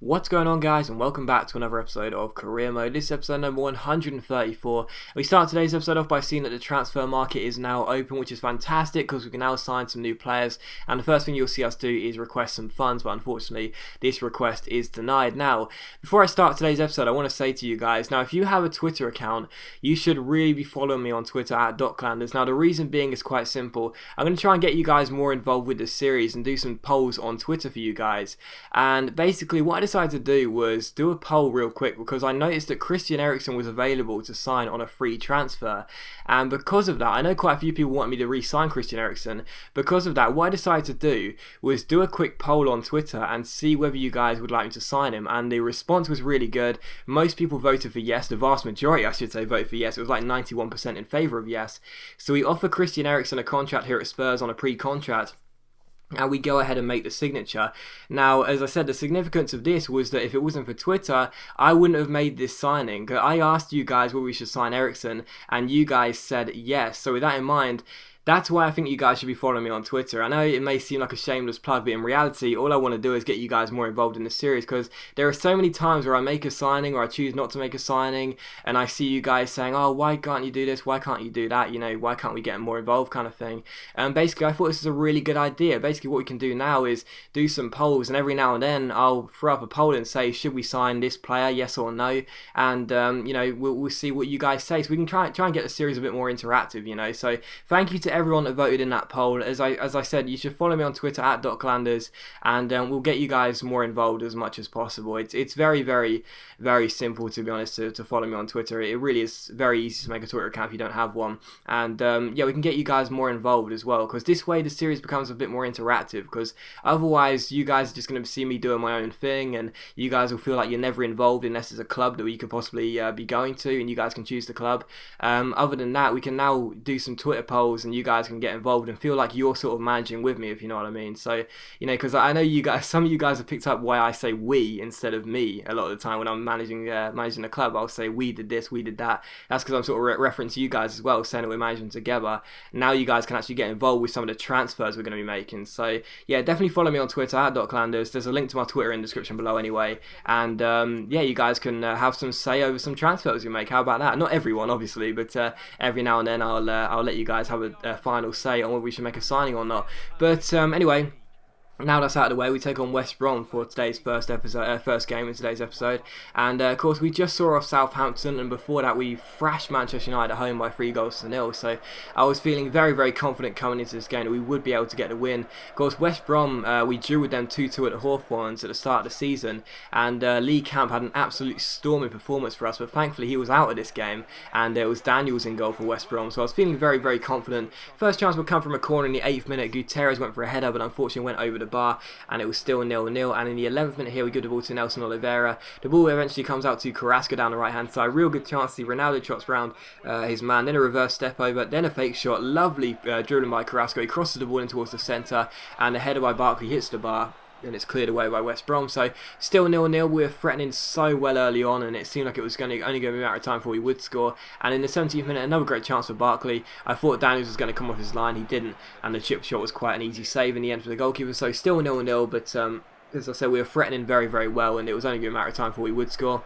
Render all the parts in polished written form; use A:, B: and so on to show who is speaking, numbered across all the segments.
A: What's going on, guys, and welcome back to another episode of Career Mode. This is episode number 134. We start today's episode off by seeing that the transfer market is now open, which is fantastic because we can now sign some new players, and the first thing you'll see us do is request some funds, but unfortunately this request is denied. Now, before I start today's episode, I want to say to you guys, now if you have a Twitter account, you should really be following me on Twitter at @doclanders. Now the reason being is quite simple. I'm going to try and get you guys more involved with this series and do some polls on Twitter for you guys, and basically what I decided to do was do a poll real quick because I noticed that Christian Eriksen was available to sign on a free transfer, and because of that, I know quite a few people want me to re-sign Christian Eriksen. Because of that, what I decided to do was do a quick poll on Twitter and see whether you guys would like me to sign him, and the response was really good. Most people voted for yes, the vast majority I should say voted for yes. It was like 91% in favour of yes. So we offer Christian Eriksen a contract here at Spurs on a pre-contract, and we go ahead and make the signature. Now, as I said, the significance of this was that if it wasn't for Twitter, I wouldn't have made this signing. I asked you guys whether we should sign Eriksen, and you guys said yes. So with that in mind, that's why I think you guys should be following me on Twitter. I know it may seem like a shameless plug, but in reality, all I want to do is get you guys more involved in this series, because there are so many times where I make a signing or I choose not to make a signing, and I see you guys saying, oh, why can't you do this? Why can't you do that? You know, why can't we get more involved kind of thing? And basically, I thought this is a really good idea. Basically, what we can do now is do some polls, and every now and then, I'll throw up a poll and say, should we sign this player, yes or no? And, you know, we'll see what you guys say, so we can try and get the series a bit more interactive, you know. So, thank you to everyone that voted in that poll. As I said, you should follow me on Twitter at @doclanders, and we'll get you guys more involved as much as possible. It's very, very, very simple, to be honest, to follow me on Twitter. It really is very easy to make a Twitter account if you don't have one, and yeah, we can get you guys more involved as well, because this way the series becomes a bit more interactive, because otherwise you guys are just going to see me doing my own thing, and you guys will feel like you're never involved unless there's a club that we could possibly be going to, and you guys can choose the club. Other than that, we can now do some Twitter polls, and you guys can get involved and feel like you're sort of managing with me, if you know what I mean. So, you know, because I know you guys, some of you guys have picked up why I say we instead of me a lot of the time when I'm managing the club. I'll say we did this, we did that. That's because I'm sort of referencing you guys as well, saying that we're managing together. Now you guys can actually get involved with some of the transfers we're going to be making. So yeah, definitely follow me on Twitter at @doclanders. There's a link to my Twitter in the description below anyway, and yeah, you guys can have some say over some transfers we make. How about that? Not everyone, obviously, but every now and then I'll let you guys have a final say on whether we should make a signing or not. But anyway, now that's out of the way, we take on West Brom for today's first game in today's episode, and of course we just saw off Southampton, and before that we thrashed Manchester United at home by 3-0. So I was feeling very, very confident coming into this game that we would be able to get the win. Of course, West Brom, we drew with them 2-2 at the Hawthorns at the start of the season, and Lee Camp had an absolute storming performance for us, but thankfully he was out of this game, and it was Daniels in goal for West Brom, so I was feeling very, very confident. First chance would come from a corner in the 8th minute. Gutierrez went for a header, but unfortunately went over the bar, and it was still 0-0. And in the 11th minute here, we give the ball to Nelson Oliveira. The ball eventually comes out to Carrasco down the right hand side. Real good chance. The Ronaldo trots round his man, then a reverse step over, then a fake shot. Lovely dribbling by Carrasco. He crosses the ball in towards the centre, and a header by Barkley hits the bar, and it's cleared away by West Brom. So still 0-0. We were threatening so well early on, and it seemed like it was only going to be a matter of time before we would score. And in the 17th minute, another great chance for Barkley. I thought Daniels was going to come off his line. He didn't, and the chip shot was quite an easy save in the end for the goalkeeper. So still 0-0, but as I said, we were threatening very, very well, and it was only going to be a matter of time before we would score.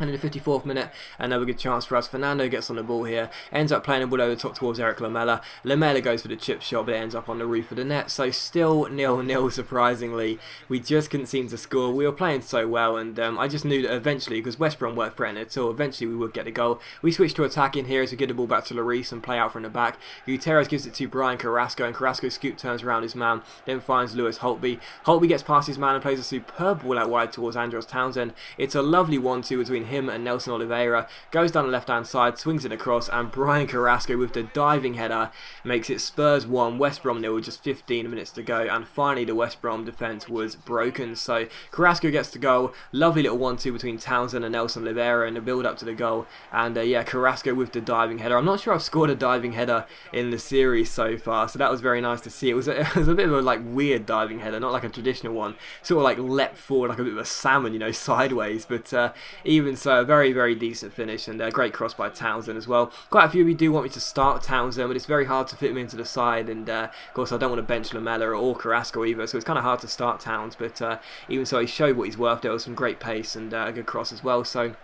A: And in the 54th minute, another good chance for us. Fernando gets on the ball here, ends up playing the ball over the top towards Eric Lamela. Lamela goes for the chip shot, but it ends up on the roof of the net. So still 0-0, surprisingly. We just couldn't seem to score. We were playing so well, and I just knew that eventually, because West Brom weren't threatening at all, eventually we would get a goal. We switch to attacking here as we get the ball back to Lloris and play out from the back. Gutierrez gives it to Brian Carrasco, and Carrasco scoop turns around his man, then finds Lewis Holtby. Holtby gets past his man and plays a superb ball out wide towards Andros Townsend. It's a lovely 1-2 between him and Nelson Oliveira, goes down the left hand side, swings it across, and Brian Carrasco with the diving header makes it Spurs 1, West Brom 0 with just 15 minutes to go. And finally the West Brom defence was broken, so Carrasco gets the goal. Lovely little 1-2 between Townsend and Nelson Oliveira in the build up to the goal, and yeah, Carrasco with the diving header. I'm not sure I've scored a diving header in the series so far, so that was very nice to see. It was a bit of a like weird diving header, not like a traditional one, sort of like leapt forward like a bit of a salmon, you know, sideways, but even So a very, very decent finish, and a great cross by Townsend as well. Quite a few of you do want me to start Townsend, but it's very hard to fit him into the side, and of course I don't want to bench Lamela or Carrasco either, so it's kind of hard to start Towns, but even so, he showed what he's worth. There was some great pace and a good cross as well, so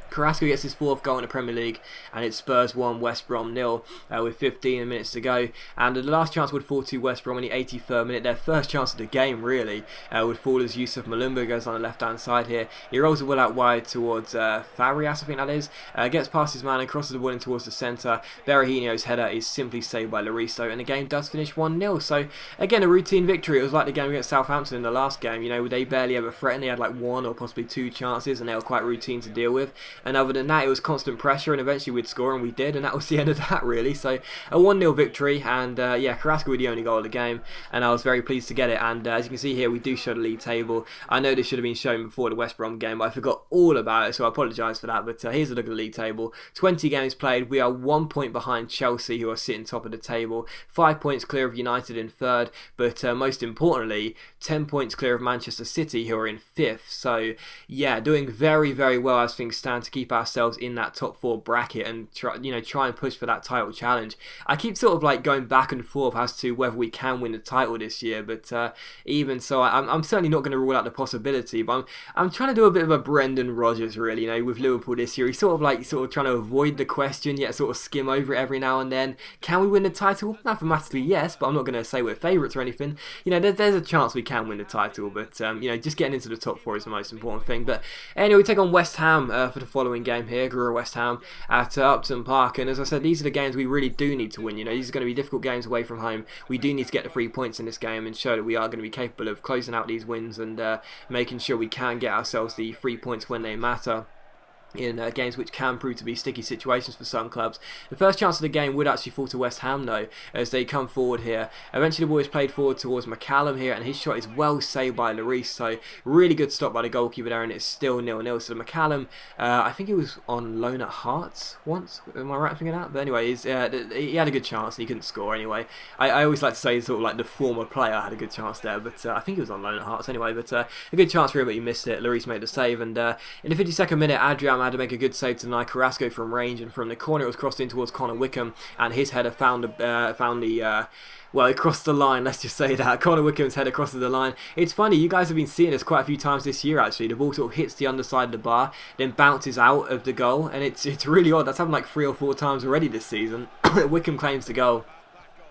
A: Carrasco gets his 4th goal in the Premier League, and it's Spurs 1, West Brom 0 with 15 minutes to go. And the last chance would fall to West Brom in the 83rd minute. Their first chance of the game, really, would fall as Yusuf Malumba goes on the left-hand side here. He rolls the ball out wide towards Farias, I think that is. Gets past his man and crosses the ball in towards the centre. Berahino's header is simply saved by Lloris, and the game does finish 1-0. So, again, a routine victory. It was like the game against Southampton in the last game. You know, they barely ever threatened. They had like 1 or possibly 2 chances, and they were quite routine to deal with. And other than that, it was constant pressure, and eventually we'd score, and we did, and that was the end of that, really. So a 1-0 victory, and yeah, Carrasco with the only goal of the game, and I was very pleased to get it. And as you can see here, we do show the league table. I know this should have been shown before the West Brom game, but I forgot all about it, so I apologise for that. But here's a look at the league table. 20 games played. We are 1 point behind Chelsea, who are sitting top of the table. 5 points clear of United in 3rd, but most importantly, 10 points clear of Manchester City, who are in 5th. So yeah, doing very, very well as things stand to keep ourselves in that top 4 bracket and try and push for that title challenge. I keep sort of like going back and forth as to whether we can win the title this year, but even so, I'm certainly not going to rule out the possibility. But I'm trying to do a bit of a Brendan Rodgers, really, you know, with Liverpool this year. He's sort of trying to avoid the question, yet sort of skim over it every now and then. Can we win the title? Mathematically, yes, but I'm not going to say we're favourites or anything. You know, there's a chance we can win the title, but you know, just getting into the top 4 is the most important thing. But anyway, we take on West Ham for the following game here. West Ham at Upton Park, and as I said, these are the games we really do need to win. You know, these are going to be difficult games away from home. We do need to get the 3 points in this game and show that we are going to be capable of closing out these wins and making sure we can get ourselves the 3 points when they matter in games which can prove to be sticky situations for some clubs. The first chance of the game would actually fall to West Ham though, as they come forward here. Eventually the ball is played forward towards McCallum here, and his shot is well saved by Lloris, so really good stop by the goalkeeper there, and it's still 0-0. So McCallum, I think he was on loan at Hearts once, am I right in thinking that? But anyway, he had a good chance and he couldn't score anyway. I always like to say sort of like the former player had a good chance there, but I think he was on loan at Hearts anyway, but a good chance for him, but he missed it. Lloris made the save, and in the 52nd minute, Adrian had to make a good save to deny Carrasco from range, and from the corner it was crossed in towards Connor Wickham, and his header found the well, it crossed the line, let's just say that. Connor Wickham's header crosses the line. It's funny, you guys have been seeing this quite a few times this year, actually. The ball sort of hits the underside of the bar, then bounces out of the goal, and it's really odd. That's happened like 3 or 4 times already this season. Wickham claims the goal.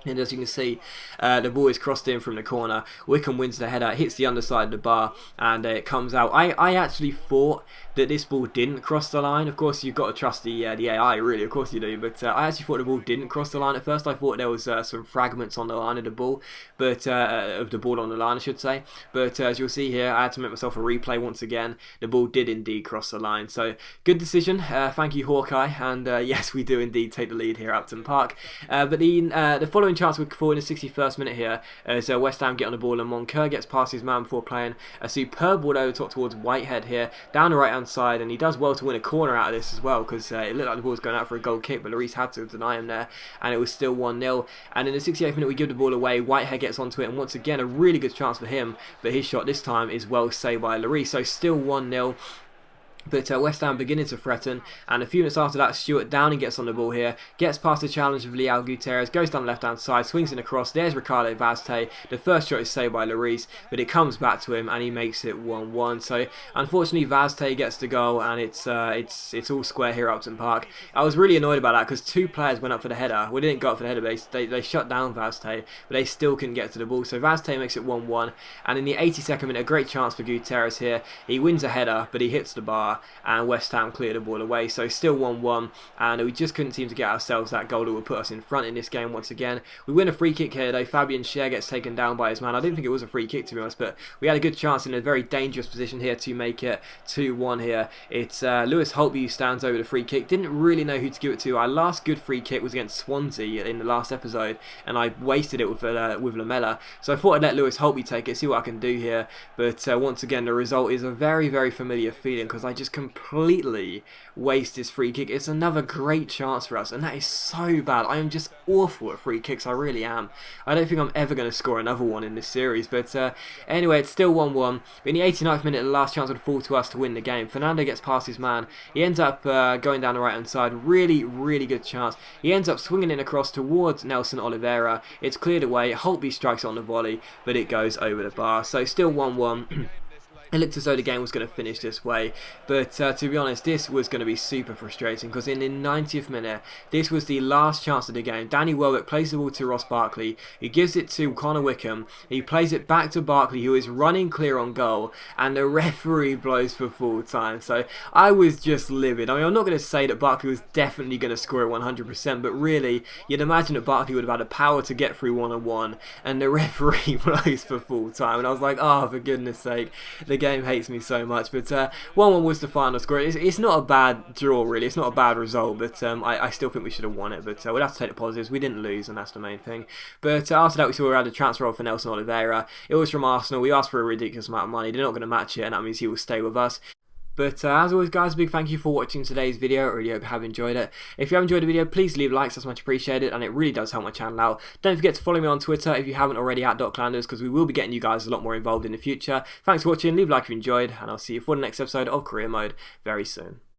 A: And as you can see, the ball is crossed in from the corner. Wickham wins the header, hits the underside of the bar, and it comes out. I actually thought that this ball didn't cross the line. Of course, you've got to trust the AI, really. Of course you do. But I actually thought the ball didn't cross the line at first. I thought there was some fragments on the line of the ball, but of the ball on the line, I should say. But as you'll see here, I had to make myself a replay once again. The ball did indeed cross the line. So good decision. Thank you, Hawkeye. And yes, we do indeed take the lead here at Upton Park. But the following chance would fall in the 61st minute here as West Ham get on the ball, and Moncur gets past his man before playing a superb ball over top towards Whitehead here down the right hand side, and he does well to win a corner out of this as well, because it looked like the ball was going out for a goal kick, but Lloris had to deny him there, and it was still 1-0. And in the 68th minute we give the ball away. Whitehead gets onto it, and once again a really good chance for him, but his shot this time is well saved by Lloris, so still 1-0. But West Ham beginning to threaten, and a few minutes after that, Stuart Downing gets on the ball here, gets past the challenge of Leal Gutierrez, goes down the left hand side, swings in across. There's Ricardo Vazte. The first shot is saved by Lloris, but it comes back to him and he makes it 1-1. So unfortunately Vazte gets the goal, and it's all square here at Upton Park. I was really annoyed about that because 2 players went up for the header. Well, they didn't go up for the header, but they shut down Vazte, but they still couldn't get to the ball. So Vazte makes it 1-1, and in the 82nd minute, a great chance for Gutierrez here. He wins a header, but he hits the bar, and West Ham cleared the ball away. So still 1-1, and we just couldn't seem to get ourselves that goal that would put us in front in this game once again. We win a free kick here though. Fabian Schär gets taken down by his man. I didn't think it was a free kick, to be honest, but we had a good chance in a very dangerous position here to make it 2-1 here. It's Lewis Holtby who stands over the free kick. Didn't really know who to give it to. Our last good free kick was against Swansea in the last episode, and I wasted it with Lamela. So I thought I'd let Lewis Holtby take it, see what I can do here. But once again, the result is a very, very familiar feeling, because I just completely waste his free kick. It's another great chance for us, and that is so bad. I am just awful at free kicks, I really am. I don't think I'm ever going to score another one in this series, but anyway, it's still 1-1. But in the 89th minute, the last chance would fall to us to win the game. Fernando gets past his man. He ends up going down the right-hand side. Really, really good chance. He ends up swinging it across towards Nelson Oliveira. It's cleared away. Holtby strikes it on the volley, but it goes over the bar. So still 1-1. It looked as though the game was going to finish this way, but to be honest, this was going to be super frustrating because in the 90th minute, this was the last chance of the game. Danny Welbeck plays the ball to Ross Barkley. He gives it to Connor Wickham. He plays it back to Barkley, who is running clear on goal, and the referee blows for full time. So I was just livid. I mean, I'm not going to say that Barkley was definitely going to score it 100%, but really, you'd imagine that Barkley would have had the power to get through 1-on-1, and the referee blows for full time. And I was like, oh, for goodness sake, the game hates me so much. But 1-1 was the final score. It's not a bad draw, really. It's not a bad result, but I still think we should have won it. But we'll have to take the positives. We didn't lose, and that's the main thing. But after that, we saw we had a transfer offer for Nelson Oliveira. It was from Arsenal. We asked for a ridiculous amount of money. They're not going to match it, and that means he will stay with us. But as always, guys, a big thank you for watching today's video. I really hope you have enjoyed it. If you have enjoyed the video, please leave likes, that's much appreciated, and it really does help my channel out. Don't forget to follow me on Twitter if you haven't already at @Clanders, because we will be getting you guys a lot more involved in the future. Thanks for watching, leave a like if you enjoyed, and I'll see you for the next episode of Career Mode very soon.